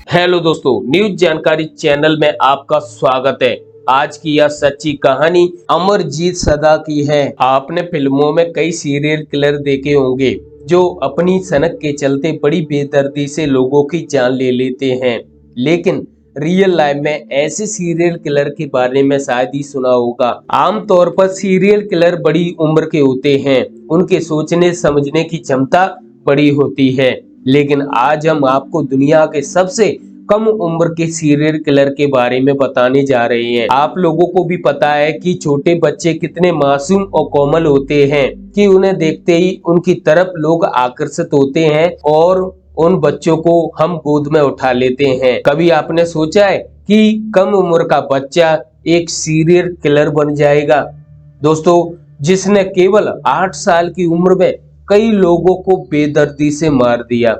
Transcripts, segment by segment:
Hello दोस्तों, news जानकारी channel में आपका स्वागत है। आज की यह सच्ची कहानी अमरजीत सदा की है। आपने फिल्मों में कई सीरियल किलर देखे होंगे जो अपनी सनक के चलते बड़ी बेदर्दी से लोगों की जान ले लेते हैं, लेकिन रियल लाइफ में ऐसे सीरियल किलर के बारे में शायद ही सुना होगा। आमतौर पर सीरियल किलर बड़ी उम्र के होते हैं, उनके सोचने समझने की क्षमता बड़ी होती है, लेकिन आज हम आपको दुनिया के सबसे कम उम्र के सीरियल किलर के बारे में बताने जा रहे हैं। आप लोगों को भी पता है कि छोटे बच्चे कितने मासूम और कोमल होते हैं कि उन्हें देखते ही उनकी तरफ लोग आकर्षित होते हैं और उन बच्चों को हम गोद में उठा लेते हैं। कभी आपने सोचा है कि कम उम्र का बच्चा एक सीरियल किलर बन जाएगा? दोस्तों, जिसने केवल 8 साल की उम्र में कई लोगों को बेदर्दी से मार दिया।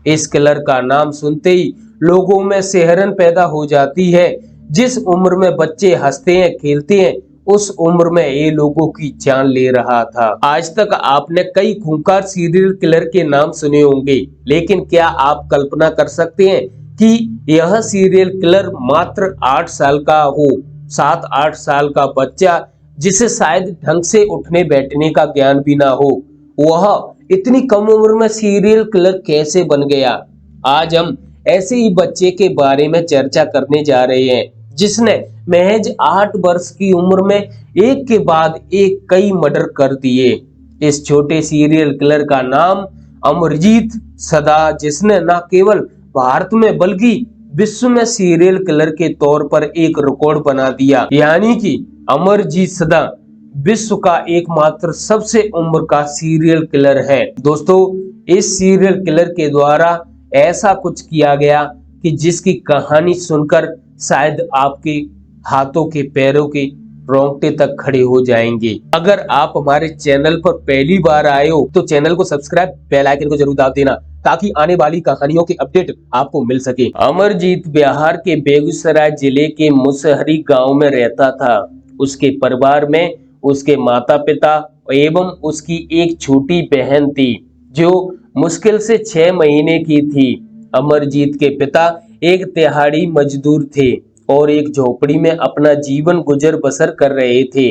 इस किलर का नाम सुनते ही लोगों में सिहरन पैदा हो जाती है। जिस उम्र में बच्चे हंसते हैं, खेलते हैं, उस उम्र में ये लोगों की जान ले रहा था। आज तक आपने कई खूंखार सीरियल किलर के नाम सुने होंगे, लेकिन क्या आप कल्पना कर सकते हैं कि यह सीरियल किलर मात्र 8 साल का हो? 7-8 साल का बच्चा जिसे शायद ढंग से उठने बैठने का ज्ञान भी ना हो, वह इतनी कम उम्र में सीरियल किलर कैसे बन गया? आज हम ऐसे ही बच्चे के बारे में चर्चा करने जा रहे हैं जिसने महज 8 वर्ष की उम्र में एक के बाद एक कई मर्डर कर दिए। इस छोटे सीरियल किलर का नाम अमरजीत सदा, जिसने न केवल भारत में बल्कि विश्व में सीरियल किलर के तौर पर एक रिकॉर्ड बना दिया। यानी कि अमरजीत सदा विश्व का एकमात्र सबसे उम्र का सीरियल किलर है। दोस्तों, इस सीरियल किलर के द्वारा ऐसा कुछ किया गया कि जिसकी कहानी सुनकर शायद आपके हाथों के पैरों के रोंगटे तक खड़े हो जाएंगे। अगर आप हमारे चैनल पर पहली बार आए हो तो चैनल को सब्सक्राइब, बेल आइकन को जरूर दाब देना ताकि आने वाली कहानियों के अपडेट आपको मिल सके। अमरजीत बिहार के बेगूसराय जिले के मुसहरी गांव में रहता था। उसके परिवार में उसके माता पिता एवं उसकी एक छोटी बहन थी जो मुश्किल से 6 महीने की थी। अमरजीत के पिता एक दिहाड़ी मजदूर थे और एक झोपड़ी में अपना जीवन गुजर बसर कर रहे थे।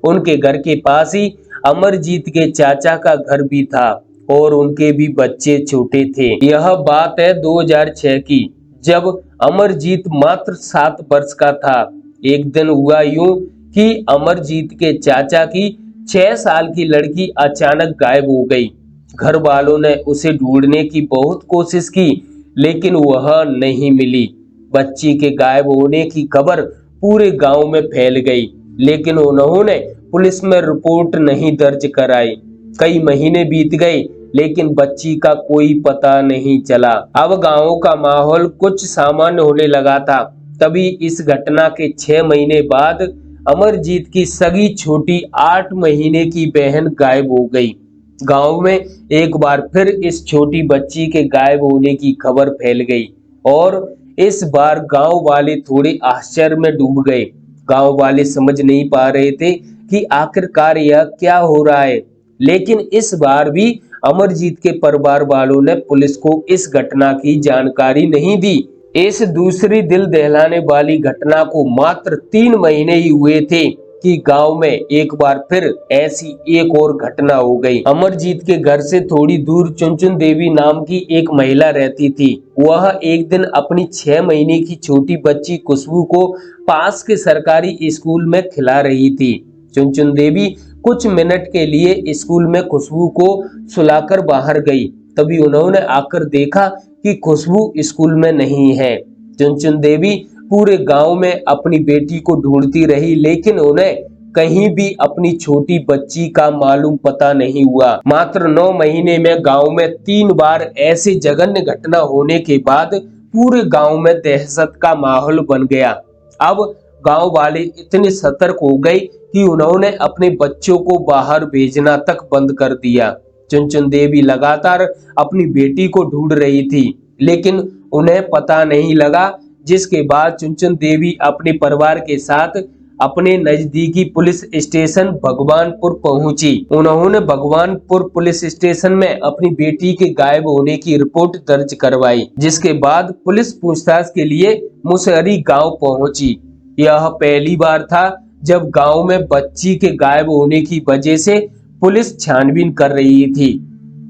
उनके घर के पास ही अमरजीत के चाचा का घर भी था और उनके भी बच्चे छोटे थे। यह बात है 2006 की, जब अमरजीत मात्र 7 वर्ष का था। एक दिन हुआ यूं कि अमरजीत के चाचा की 6 साल की लड़की अचानक गायब हो गई। घर वालों ने उसे ढूंढने की बहुत कोशिश की, लेकिन वह नहीं मिली। बच्ची के गायब होने की खबर पूरे गांव में फैल गई, लेकिन उन्होंने पुलिस में रिपोर्ट नहीं दर्ज कराई। कई महीने बीत गए, लेकिन बच्ची का कोई पता नहीं चला। अब गांव का माहौल कुछ सामान्य होने लगा था। तभी इस घटना के 6 महीने बाद अमरजीत की सगी छोटी 8 महीने की बहन गायब हो गई। गांव में एक बार फिर इस छोटी बच्ची के गायब होने की खबर फैल गई और इस बार गांव वाले थोड़े आश्चर्य में डूब गए। गांव वाले समझ नहीं पा रहे थे कि आखिरकार यह क्या हो रहा है, लेकिन इस बार भी अमरजीत के परिवार वालों ने पुलिस को इस घटना की जानकारी नहीं दी। इस दूसरी दिल दहलाने वाली घटना को मात्र 3 महीने ही हुए थे कि गांव में एक बार फिर ऐसी एक और घटना हो गई। अमरजीत के घर से थोड़ी दूर चुनचुन देवी नाम की एक महिला रहती थी। वह एक दिन अपनी 6 महीने की छोटी बच्ची खुशबू को पास के सरकारी स्कूल में खिला रही थी। चुनचुन देवी कुछ मिनट के लिए स्कूल में खुशबू को सुलाकर बाहर गई। तभी उन्होंने आकर देखा कि खुशबू स्कूल में नहीं है। चुनचुन देवी पूरे गांव में अपनी बेटी को ढूंढती रही, लेकिन उन्हें कहीं भी अपनी छोटी बच्ची का मालूम पता नहीं हुआ। मात्र 9 महीने में गांव में 3 बार ऐसे जघन्य घटना होने के बाद पूरे गांव में दहशत का माहौल बन गया। अब गांव वाले इतने सतर्क हो गए कि उन्होंने अपने बच्चों को बाहर भेजना तक बंद कर दिया। चुनचुन देवी लगातार अपनी बेटी को ढूंढ रही थी, लेकिन उन्हें पता नहीं लगा, जिसके बाद चुनचुन देवी अपने परिवार के साथ अपने नजदीकी पुलिस स्टेशन भगवानपुर पहुंची। उन्होंने भगवानपुर पुलिस स्टेशन में अपनी बेटी के गायब होने की रिपोर्ट दर्ज करवाई, जिसके बाद पुलिस पूछताछ के लिए मुसहरी गांव पहुंची। यह पहली बार था जब गांव में बच्ची के गायब होने की वजह से पुलिस छानबीन कर रही थी।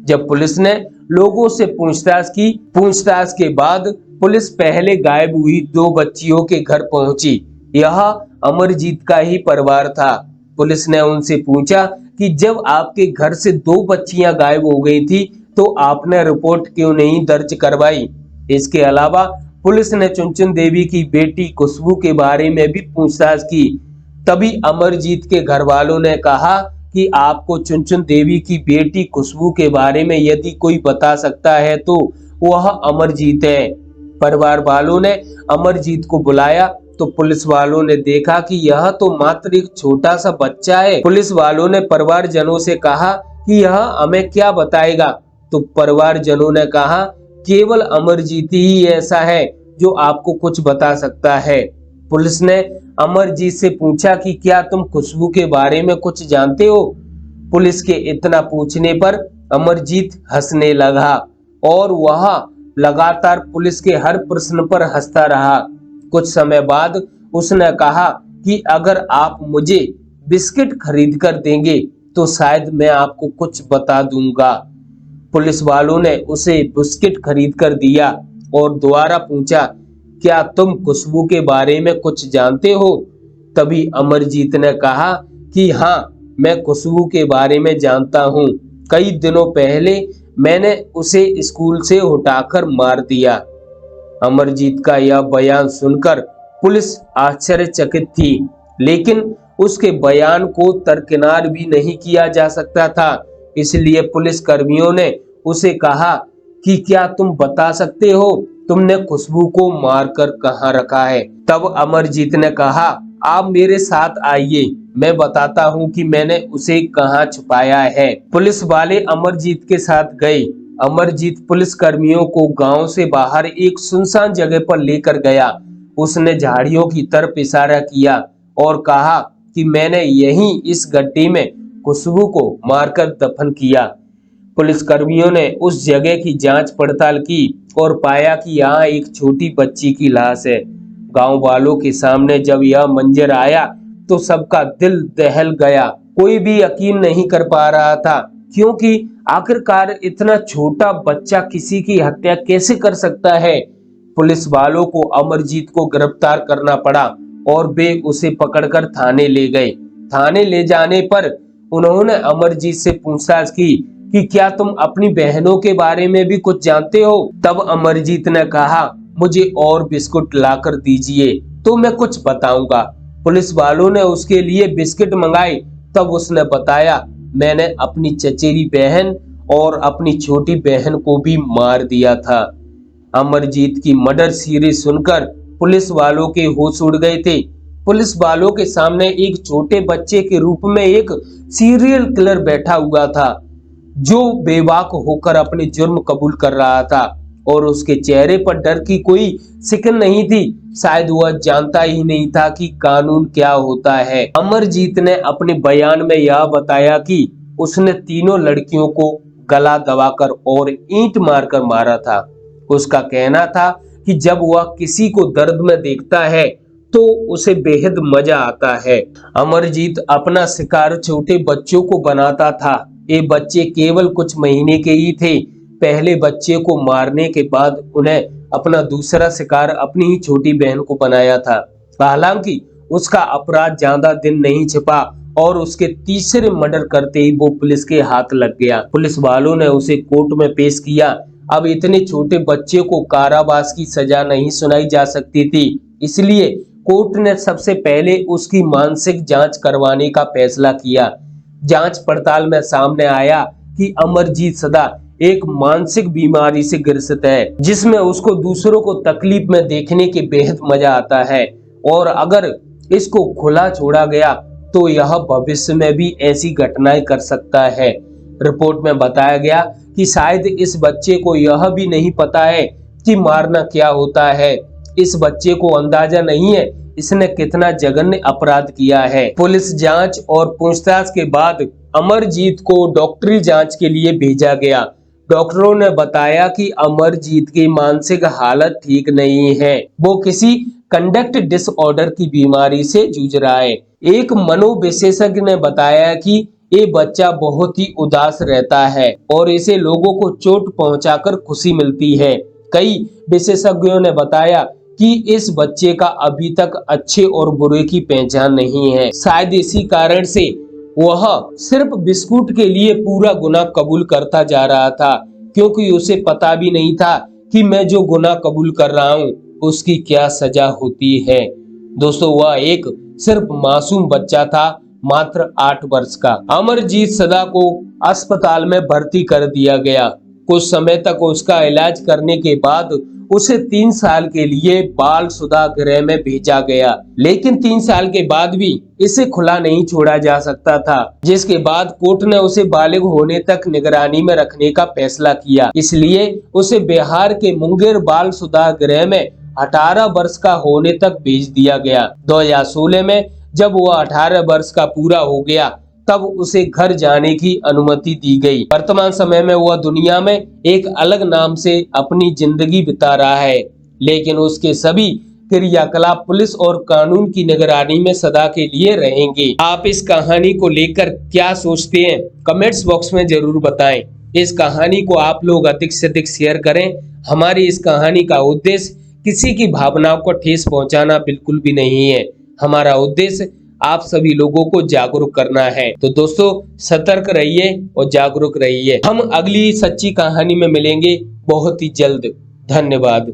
जब पुलिस ने लोगों से पूछताछ की, पूछताछ के बाद पुलिस पहले गायब हुई 2 बच्चियों के घर पहुंची। यह अमरजीत का ही परिवार था। पुलिस ने उनसे पूछा कि जब आपके घर से 2 बच्चियां गायब हो गई थी तो आपने रिपोर्ट क्यों नहीं दर्ज करवाई। इसके अलावा पुलिस ने चुनचुन देवी की बेटी खुशबू के बारे में भी पूछताछ की। तभी अमरजीत के घर वालों ने कहा कि आपको चुनचुन देवी की बेटी खुशबू के बारे में यदि कोई बता सकता है तो वह अमरजीत है। परिवार वालों ने अमरजीत को बुलाया तो पुलिस वालों ने देखा कि यह तो मात्र एक छोटा सा बच्चा है। पुलिस वालों ने परिवारजनों से कहा कि यह हमें क्या बताएगा, तो परिवारजनों ने कहा केवल अमरजीत ही ऐसा है जो आपको कुछ बता सकता है। पुलिस ने अमरजीत से पूछा कि क्या तुम खुशबू के बारे में कुछ जानते हो। पुलिस के इतना पूछने पर अमरजीत हंसने लगा और वह लगातार पुलिस के हर प्रश्न पर हंसता रहा। कुछ समय बाद उसने कहा कि अगर आप मुझे बिस्किट खरीद कर देंगे तो शायद मैं आपको कुछ बता दूंगा। पुलिस वालों ने उसे बिस्किट खरीद कर दिया और दोबारा पूछा, क्या तुम खुशबू के बारे में कुछ जानते हो। तभी अमरजीत ने कहा कि हाँ, मैं खुशबू के बारे में जानता हूँ। कई दिनों पहले मैंने उसे स्कूल से उठाकर मार दिया। अमरजीत का यह बयान सुनकर पुलिस आश्चर्यचकित थी, लेकिन उसके बयान को दरकिनार भी नहीं किया जा सकता था। इसलिए पुलिस कर्मियों ने उसे कहा कि क्या तुम बता सकते हो तुमने खुशबू को मारकर कहाँ रखा है। तब अमरजीत ने कहा, आप मेरे साथ आइए, मैं बताता हूँ कि मैंने उसे कहाँ छुपाया है। पुलिस वाले अमरजीत के साथ गए। अमरजीत पुलिस कर्मियों को गांव से बाहर एक सुनसान जगह पर लेकर गया। उसने झाड़ियों की तरफ इशारा किया और कहा कि मैंने यहीं इस गड्ढे में खुशबू को मारकर दफन किया। पुलिस कर्मियों ने उस जगह की जांच पड़ताल की और पाया कि यहाँ एक छोटी बच्ची की लाश है। गांव वालों के सामने जब यह मंजर आया तो सबका दिल दहल गया। कोई भी यकीन नहीं कर पा रहा था, क्योंकि आखिरकार इतना छोटा बच्चा किसी की हत्या कैसे कर सकता है। पुलिस वालों को अमरजीत को गिरफ्तार करना पड़ा और वे उसे पकड़कर थाने ले गए। थाने ले जाने पर उन्होंने अमरजीत से पूछताछ की कि क्या तुम अपनी बहनों के बारे में भी कुछ जानते हो। तब अमरजीत ने कहा, मुझे और बिस्कुट लाकर दीजिए तो मैं कुछ बताऊंगा। पुलिस वालों ने उसके लिए बिस्किट मंगाए। तब उसने बताया, मैंने अपनी चचेरी बहन और अपनी छोटी बहन को भी मार दिया था। अमरजीत की मर्डर सीरीज सुनकर पुलिस वालों के होश उड़ गए थे। पुलिस वालों के सामने एक छोटे बच्चे के रूप में एक सीरियल किलर बैठा हुआ था, जो बेबाक होकर अपने जुर्म कबूल कर रहा था और उसके चेहरे पर डर की कोई सिकन नहीं थी। शायद वह जानता ही नहीं था कि कानून क्या होता है। अमरजीत ने अपने बयान में यह बताया कि उसने तीनों लड़कियों को गला दबाकर और ईंट मारकर मारा था। उसका कहना था कि जब वह किसी को दर्द में देखता है तो उसे बेहद मजा आता है। अमरजीत अपना शिकार छोटे बच्चों को बनाता था। ये बच्चे केवल कुछ महीने के ही थे। पहले बच्चे को मारने के बाद उन्हें अपना दूसरा शिकार अपनी ही छोटी बहन को बनाया था। हालांकि उसका अपराध ज्यादा दिन नहीं छिपा और उसके तीसरे मर्डर करते ही वो पुलिस के हाथ लग गया। पुलिस वालों ने उसे कोर्ट में पेश किया। अब इतने छोटे बच्चे को कारावास की सजा नहीं सुनाई जा सकती थी, इसलिए कोर्ट ने सबसे पहले उसकी मानसिक जांच करवाने का फैसला किया। जांच पड़ताल में सामने आया कि अमरजीत सदा एक मानसिक बीमारी से ग्रसित है, जिसमें उसको दूसरों को तकलीफ में देखने के बेहद मजा आता है और अगर इसको खुला छोड़ा गया तो यह भविष्य में भी ऐसी घटनाएं कर सकता है। रिपोर्ट में बताया गया कि शायद इस बच्चे को यह भी नहीं पता है कि मारना क्या होता है। इस बच्चे को अंदाजा नहीं है इसने कितना जघन्य अपराध किया है। पुलिस जांच और पूछताछ के बाद अमरजीत को डॉक्टरी जांच के लिए भेजा गया। डॉक्टरों ने बताया कि अमरजीत की मानसिक हालत ठीक नहीं है, वो किसी कंडक्ट डिसऑर्डर की बीमारी से जूझ रहा है। एक मनोविशेषज्ञ ने बताया कि ये बच्चा बहुत ही उदास रहता है और इसे लोगों को चोट पहुंचाकर खुशी मिलती है। कई विशेषज्ञों ने बताया कि इस बच्चे का अभी तक अच्छे और बुरे की पहचान नहीं है। शायद इसी कारण से वह सिर्फ बिस्कुट के लिए पूरा गुनाह कबूल करता जा रहा था, क्योंकि उसे पता भी नहीं था कि मैं जो गुनाह कबूल कर रहा हूँ उसकी क्या सजा होती है। दोस्तों, वह एक सिर्फ मासूम बच्चा था, मात्र 8 वर्ष का। अमरजीत सदा को अस्पताल में भर्ती कर दिया गया। कुछ समय तक उसका इलाज करने के बाद उसे 3 साल के लिए बाल सुधार गृह में भेजा गया, लेकिन 3 साल के बाद भी इसे खुला नहीं छोड़ा जा सकता था, जिसके बाद कोर्ट ने उसे बालिग होने तक निगरानी में रखने का फैसला किया। इसलिए उसे बिहार के मुंगेर बाल सुधार गृह में 18 वर्ष का होने तक भेज दिया गया। 2016 में जब वह 18 वर्ष का पूरा हो गया, तब उसे घर जाने की अनुमति दी गई। वर्तमान समय में वह दुनिया में एक अलग नाम से अपनी जिंदगी बिता रहा है, लेकिन उसके सभी क्रियाकलाप पुलिस और कानून की निगरानी में सदा के लिए रहेंगे। आप इस कहानी को लेकर क्या सोचते हैं, कमेंट्स बॉक्स में जरूर बताएं। इस कहानी को आप लोग अधिक से अधिक शेयर करें। हमारी इस कहानी का उद्देश्य किसी की भावनाओं को ठेस पहुंचाना बिल्कुल भी नहीं है। हमारा उद्देश्य आप सभी लोगों को जागरूक करना है। तो दोस्तों, सतर्क रहिए और जागरूक रहिए। हम अगली सच्ची कहानी में मिलेंगे बहुत ही जल्द। धन्यवाद।